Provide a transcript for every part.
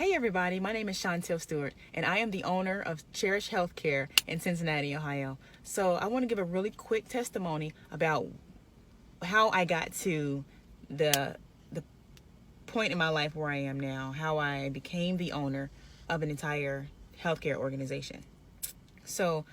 Hey everybody, my name is Chantel Stewart, and I am the owner of Cherish Healthcare in Cincinnati, Ohio. So I want to give a really quick testimony about how I got to the point in my life where I am now, how I became the owner of an entire healthcare organization. So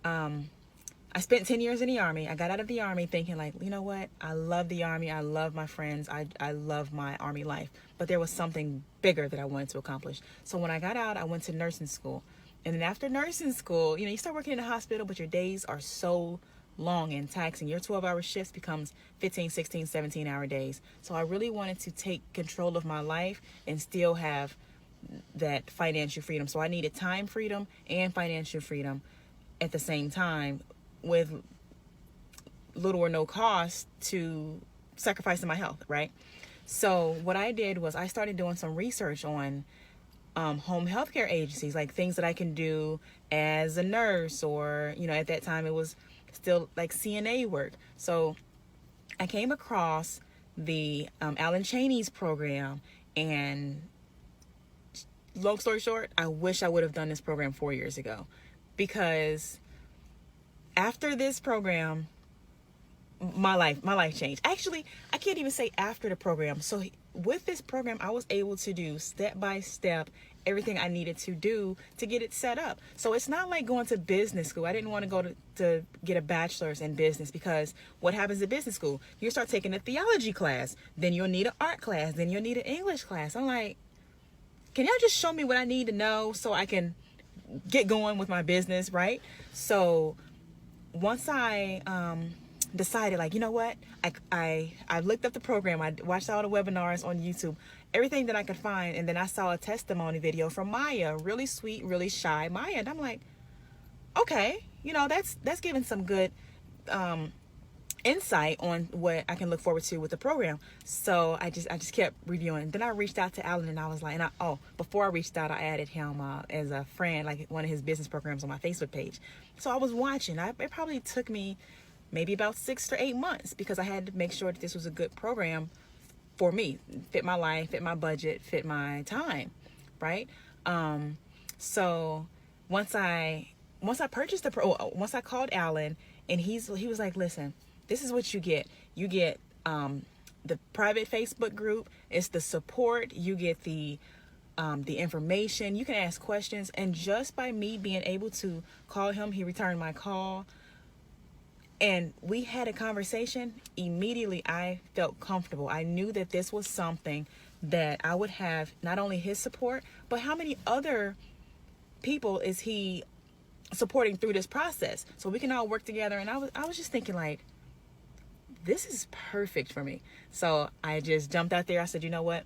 I spent 10 years in the Army. I got out of the Army thinking like, you know what? I love the Army. I love my friends. I love my Army life. But there was something bigger that I wanted to accomplish. So when I got out, I went to nursing school. And then after nursing school, you start working in a hospital, but your days are so long and taxing. Your 12-hour shifts becomes 15, 16, 17-hour days. So I really wanted to take control of my life and still have that financial freedom. So I needed time freedom and financial freedom at the same time, with little or no cost to sacrificing my health, right? So what I did was I started doing some research on home healthcare agencies, like things that I can do as a nurse, or, at that time it was still like CNA work. So I came across the Allenchaneydotcom program, and long story short, I wish I would have done this program 4 years ago, because after this program, my life changed. Actually, I can't even say after the program. So with this program, I was able to do step by step everything I needed to do to get it set up. So it's not like going to business school. I didn't want to go to get a bachelor's in business, because what happens at business school, you start taking a theology class, then you'll need an art class, then you'll need an English class. I'm like, can y'all just show me what I need to know so I can get going with my business, right? So once I decided, like, you know what, I looked up the program, I watched all the webinars on YouTube, everything that I could find, and then I saw a testimony video from Maya, really sweet, really shy Maya, and I'm like, okay, that's giving some good insight on what I can look forward to with the program. So I just kept reviewing. Then I reached out to Allen, and I was like, before I reached out, I added him as a friend, like one of his business programs on my Facebook page. So I was watching. It probably took me maybe about 6 to 8 months, because I had to make sure that this was a good program for me, fit my life, fit my budget, fit my time, right? So once I purchased once I called Allen, and he was like, listen, this is what you get. You get the private Facebook group. It's the support. You get the information. You can ask questions. And just by me being able to call him, he returned my call, and we had a conversation. Immediately, I felt comfortable. I knew that this was something that I would have not only his support, but how many other people is he supporting through this process, so we can all work together. And I was just thinking, like, this is perfect for me. So I just jumped out there. I said, you know what?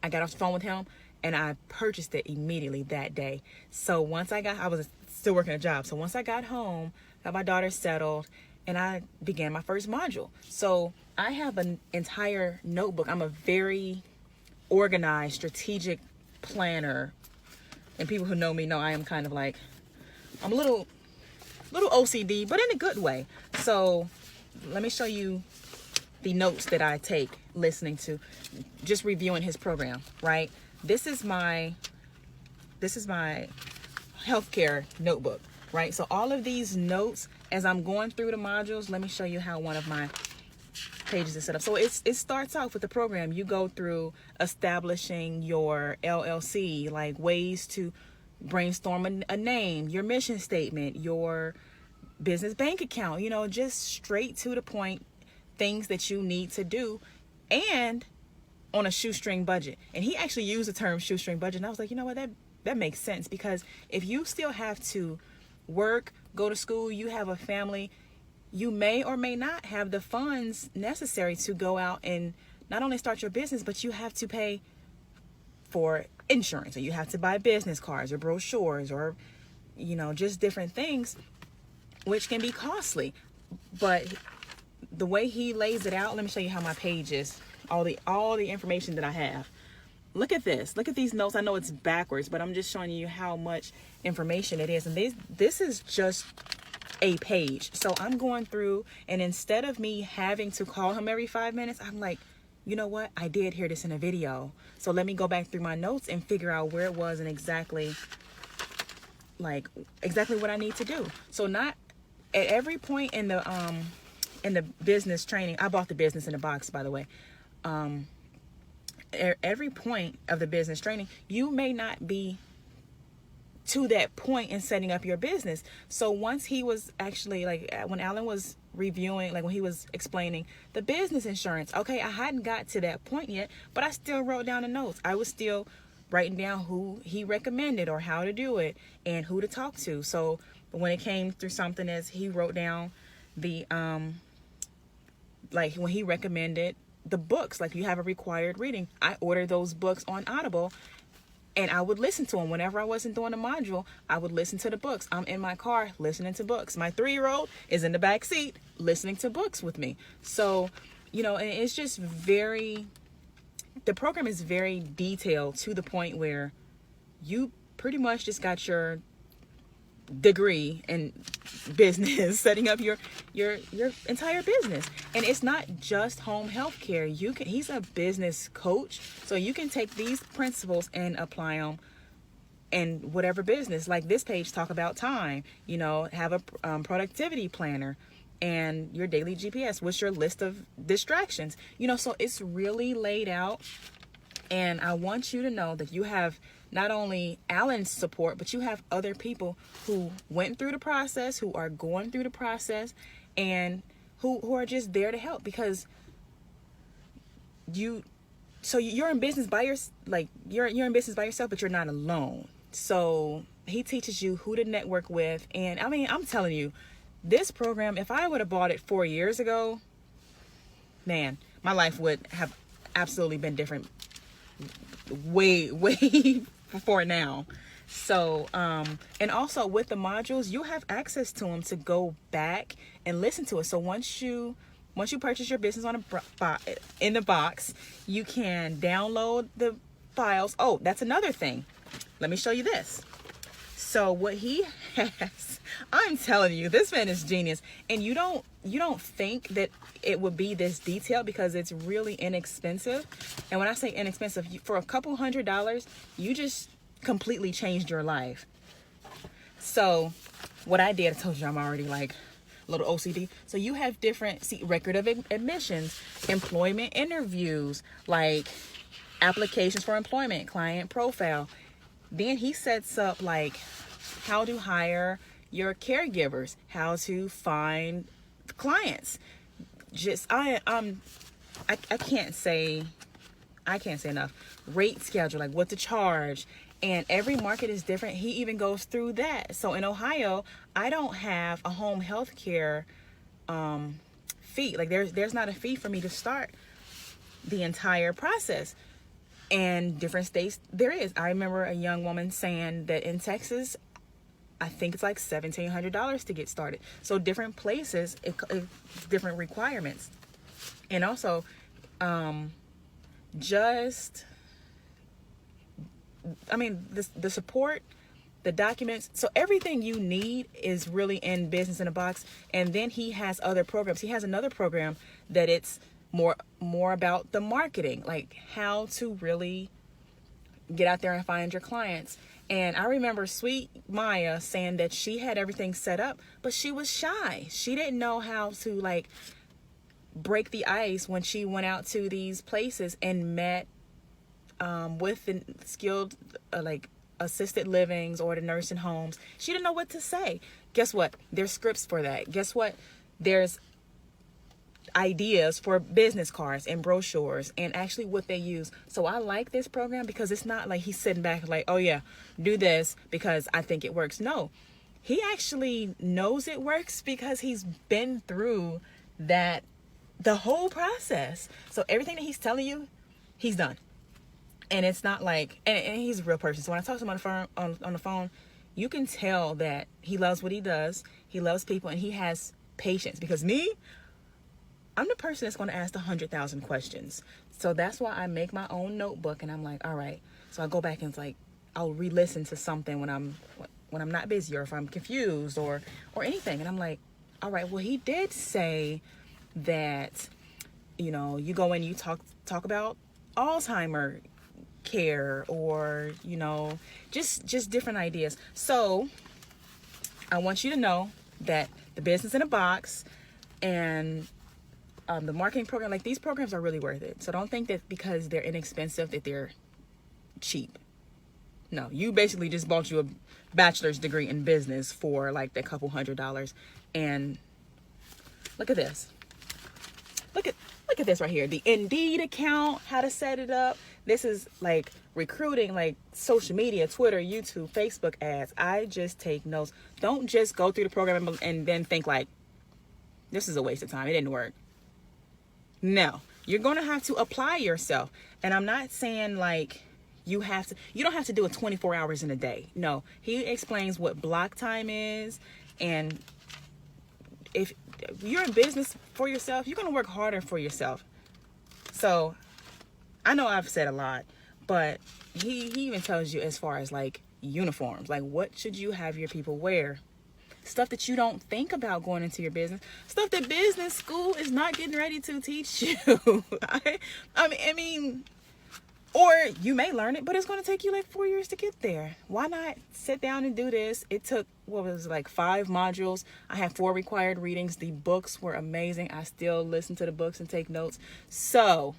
I got off the phone with him, and I purchased it immediately that day. So I was still working a job. So once I got home, got my daughter settled, and I began my first module. So I have an entire notebook. I'm a very organized, strategic planner. And people who know me know I am kind of like, I'm a little OCD, but in a good way. So let me show you the notes that I take listening to, just reviewing his program, right? This is my healthcare notebook, right? So all of these notes, as I'm going through the modules, let me show you how one of my pages is set up. So it starts off with the program. You go through establishing your LLC, like ways to brainstorm a name, your mission statement, your business bank account, just straight to the point, things that you need to do, and on a shoestring budget. And he actually used the term shoestring budget, and I was like, you know what, that makes sense, because if you still have to work, go to school, you have a family, you may or may not have the funds necessary to go out and not only start your business, but you have to pay for insurance, or you have to buy business cards or brochures, or just different things, which can be costly. But the way he lays it out, let me show you how my page is, all the information that I have. Look at this. Look at these notes. I know it's backwards, but I'm just showing you how much information it is. And this is just a page. So I'm going through, and instead of me having to call him every 5 minutes, I'm like, you know what? I did hear this in a video. So let me go back through my notes and figure out where it was and exactly what I need to do. So not at every point in the business training, I bought the Business in a Box, by the way. At every point of the business training, you may not be to that point in setting up your business. So once he was actually, like, when Alan was reviewing, like when he was explaining the business insurance, okay, I hadn't got to that point yet, but I still wrote down the notes. I was still writing down who he recommended or how to do it and who to talk to. So when it came through something, as he wrote down the like when he recommended the books, like you have a required reading, I ordered those books on Audible. And I would listen to them whenever I wasn't doing a module. I would listen to the books. I'm in my car listening to books. My 3-year-old is in the back seat listening to books with me. So, you know, and it's just the program is very detailed to the point where you pretty much just got your degree in business, setting up your entire business. And it's not just home health care. He's a business coach, so you can take these principles and apply them in whatever business. Like this page talk about time, you know, have a productivity planner and your daily GPS. What's your list of distractions? You know, so it's really laid out. And I want you to know that you have not only Alan's support, but you have other people who went through the process, who are going through the process, and who are just there to help, because you're in business you're in business by yourself, but you're not alone. So he teaches you who to network with. And I mean, I'm telling you, this program, if I would have bought it 4 years ago, man, my life would have absolutely been different way before now. So and also with the modules, you have access to them to go back and listen to it. So once you purchase your business in the box, you can download the files. Oh, that's another thing. Let me show you this. So what he has, I'm telling you, this man is genius. And you don't think that it would be this detailed, because it's really inexpensive. And when I say inexpensive, for a couple $100, you just completely changed your life. So what I did, I told you I'm already like a little OCD. So you have different record of admissions, employment interviews, like applications for employment, client profile. Then he sets up like how to hire your caregivers, how to find clients. Just I can't say enough. Rate schedule, like what to charge. And every market is different. He even goes through that. So in Ohio, I don't have a home health care fee. Like there's not a fee for me to start the entire process. And different states, there is. I remember a young woman saying that in Texas, I think it's like $1,700 to get started. So different places, different requirements. And also, the support, the documents. So everything you need is really in Business in a Box. And then he has other programs. He has another program that it's more about the marketing, like how to really get out there and find your clients. And I remember sweet Maya saying that she had everything set up, but she was shy. She didn't know how to like break the ice when she went out to these places and met with the skilled like assisted livings or the nursing homes. She didn't know what to say. Guess what? There's scripts for that. Guess what? There's ideas for business cards and brochures and actually what they use. So I like this program because it's not like he's sitting back like, oh yeah, do this because I think it works. No, he actually knows it works because he's been through that, the whole process. So everything that he's telling you, he's done. And it's not like, and he's a real person. So when I talk to him on the phone, you can tell that he loves what he does. He loves people and he has patience, because I'm the person that's going to ask 100,000 questions. So that's why I make my own notebook and I'm like, all right. So I go back and it's like, I'll re-listen to something when I'm not busy or if I'm confused or anything. And I'm like, all right, well, he did say that you go in, you talk about Alzheimer care, or just different ideas. So I want you to know that the business in a box and the marketing program, like, these programs are really worth it. So don't think that because they're inexpensive that they're cheap. No, you basically just bought you a bachelor's degree in business for like a couple $100. And look at this. Look at this right here. The Indeed account, how to set it up. This is like recruiting, like social media, Twitter, YouTube, Facebook ads. I just take notes. Don't just go through the program and then think like, this is a waste of time. It didn't work. No, you're going to have to apply yourself. And I'm not saying like you don't have to do it 24 hours in a day. No, he explains what block time is. And if you're in business for yourself, you're going to work harder for yourself. So I know I've said a lot, but he even tells you as far as like uniforms, like what should you have your people wear? Stuff that you don't think about going into your business. Stuff that business school is not getting ready to teach you. I mean, or you may learn it, but it's going to take you like 4 years to get there. Why not sit down and do this? It took, 5 modules. I had 4 required readings. The books were amazing. I still listen to the books and take notes. So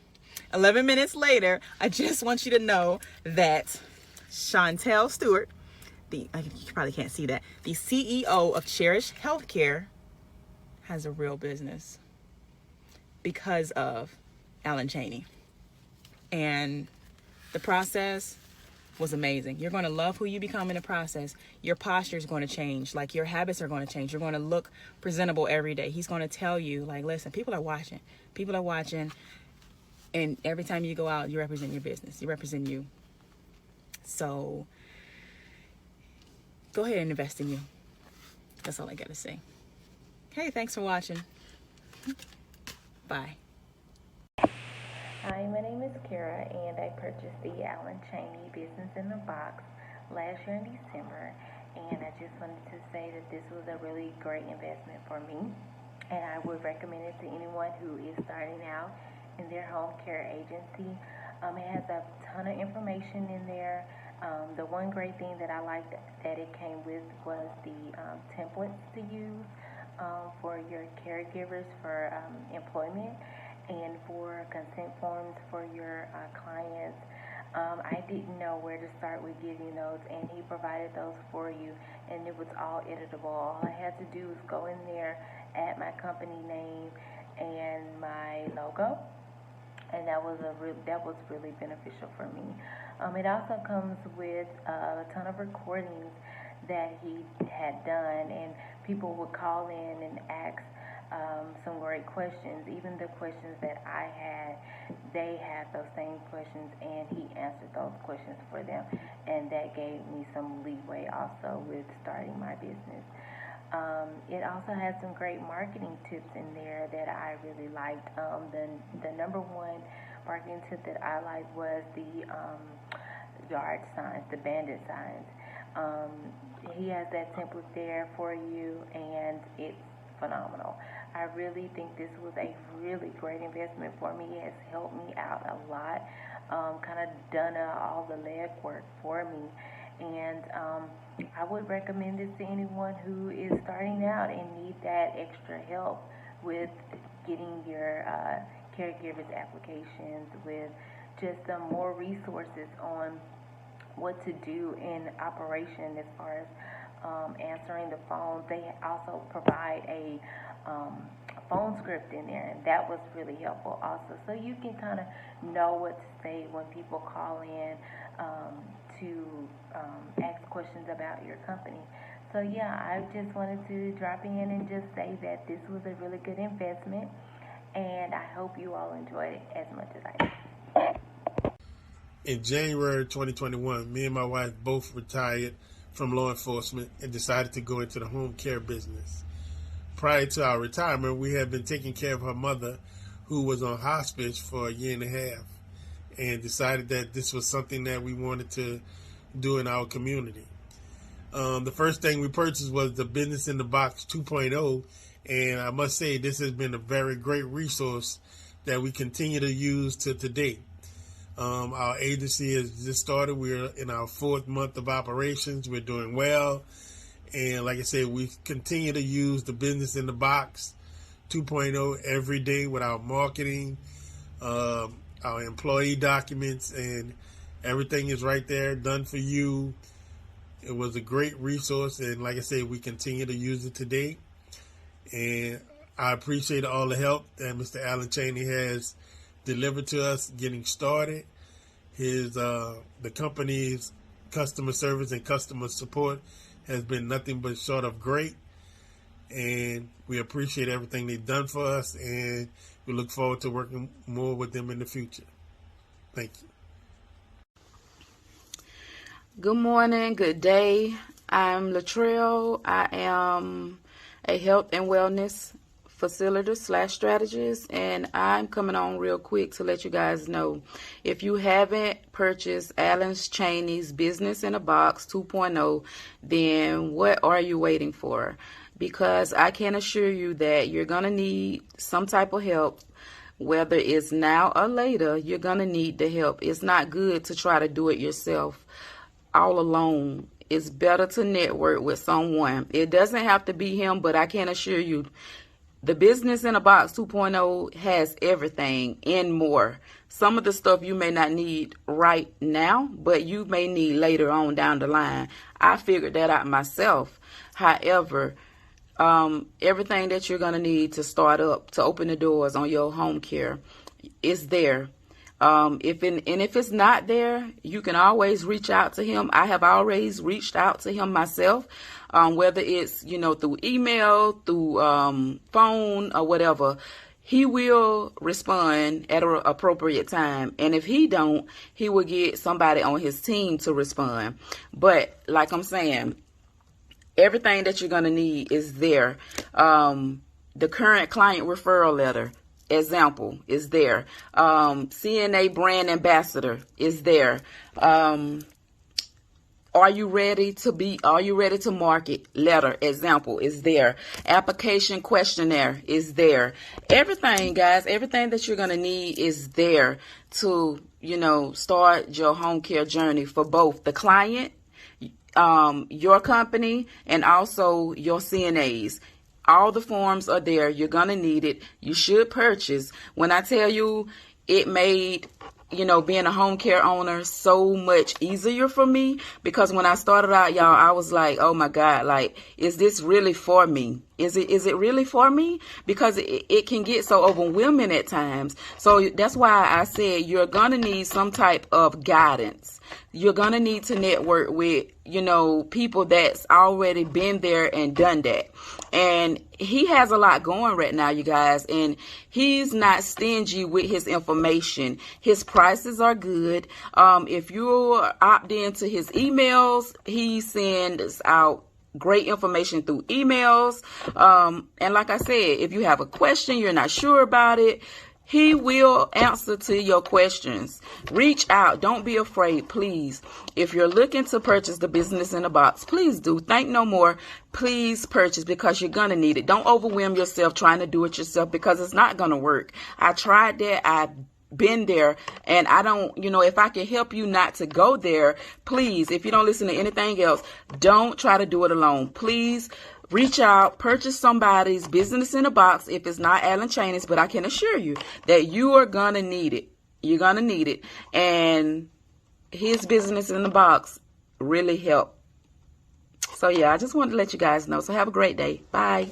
11 minutes later, I just want you to know that Chantel Stewart, you probably can't see that, the CEO of Cherish Healthcare, has a real business because of Alan Cheney. And the process was amazing. You're going to love who you become in the process. Your posture is going to change. Like, your habits are going to change. You're going to look presentable every day. He's going to tell you, like, listen, people are watching. People are watching. And every time you go out, you represent your business. You represent you. So go ahead and invest in you. That's all I got to say. Hey, thanks for watching. Bye. Hi, my name is Kara, and I purchased the Allen Cheney Business in the Box last year in December, and I just wanted to say that this was a really great investment for me, and I would recommend it to anyone who is starting out in their home care agency. It has a ton of information in there. The one great thing that I liked that it came with was the templates to use for your caregivers for employment, and for consent forms for your clients. I didn't know where to start with getting those, and he provided those for you, and it was all editable. All I had to do was go in there, add my company name and my logo, and that was really beneficial for me. It also comes with a ton of recordings that he had done, and people would call in and ask some great questions. Even the questions that I had, they had those same questions, and he answered those questions for them, and that gave me some leeway also with starting my business. It also has some great marketing tips in there that I really liked. The number one marketing tip that I liked was the yard signs, the bandit signs. He has that template there for you, and it's phenomenal. I really think this was a really great investment for me. It has helped me out a lot, kind of done all the legwork for me. And I would recommend this to anyone who is starting out and need that extra help with getting your caregivers applications, with just more resources on what to do in operation as far as answering the phone. They also provide a phone script in there, and that was really helpful also. So you can kind of know what to say when people call in to ask questions about your company. So yeah, I just wanted to drop in and just say that this was a really good investment, and I hope you all enjoyed it as much as I did. In January 2021, me and my wife both retired from law enforcement and decided to go into the home care business. Prior to our retirement, we had been taking care of her mother, who was on hospice for a year and a half, and decided that this was something that we wanted to do in our community. The first thing we purchased was the Business in the Box 2.0, and I must say this has been a very great resource that we continue to use to today. Our agency has just started. We're in our 4th month of operations. We're doing well. And like I said, we continue to use the Business in the Box 2.0 every day with our marketing, our employee documents, and everything is right there, done for you. It was a great resource, and like I said, we continue to use it today. And I appreciate all the help that Mr. Allenchaney has delivered to us getting started. The company's customer service and customer support has been nothing but short of great, and we appreciate everything they've done for us, and we look forward to working more with them in the future. Thank you. Good morning, good day. I'm Latrell. I am a health and wellness facilitator / strategist, and I'm coming on real quick to let you guys know, if you haven't purchased Allenchaneydotcom's Business in a Box 2.0, then what are you waiting for? Because I can assure you that you're going to need some type of help. Whether it's now or later, you're going to need the help. It's not good to try to do it yourself all alone. It's better to network with someone. It doesn't have to be him, but I can assure you, the Business in a Box 2.0 has everything and more. Some of the stuff you may not need right now, but you may need later on down the line. I figured that out myself. However, everything that you're going to need to start up, to open the doors on your home care, is there. If it's not there, you can always reach out to him. I have always reached out to him myself, whether it's, through email, through phone, or whatever. He will respond at an appropriate time. And if he don't, he will get somebody on his team to respond. But like I'm saying, everything that you're going to need is there. The current client referral letter, example, is there. CNA brand ambassador is there. Are you ready to market letter, example, is there. Application questionnaire is there. Everything, guys, everything that you're going to need is there to, start your home care journey for both the client, your company, and also your CNAs. All the forms are there. You're going to need it. You should purchase. When I tell you it made, being a home care owner so much easier for me, because when I started out, y'all, I was like, oh my God, like, is this really for me? Is it really for me? Because it can get so overwhelming at times. So that's why I said you're going to need some type of guidance. You're going to need to network with, people that's already been there and done that. And he has a lot going right now, you guys, and he's not stingy with his information. His prices are good. If you opt into his emails, he sends out great information through emails. And like I said, if you have a question, you're not sure about it, he will answer to your questions. Reach out. Don't be afraid, please. If you're looking to purchase the Business in a Box, please do. Think no more. Please purchase, because you're going to need it. Don't overwhelm yourself trying to do it yourself, because it's not going to work. I tried that. I've been there, and I don't, if I can help you not to go there, please, if you don't listen to anything else, don't try to do it alone. Please reach out, purchase somebody's Business in a Box if it's not Allenchaneydotcom's, but I can assure you that you are going to need it. You're going to need it. And his Business in a Box really helped. So yeah, I just wanted to let you guys know. So have a great day. Bye.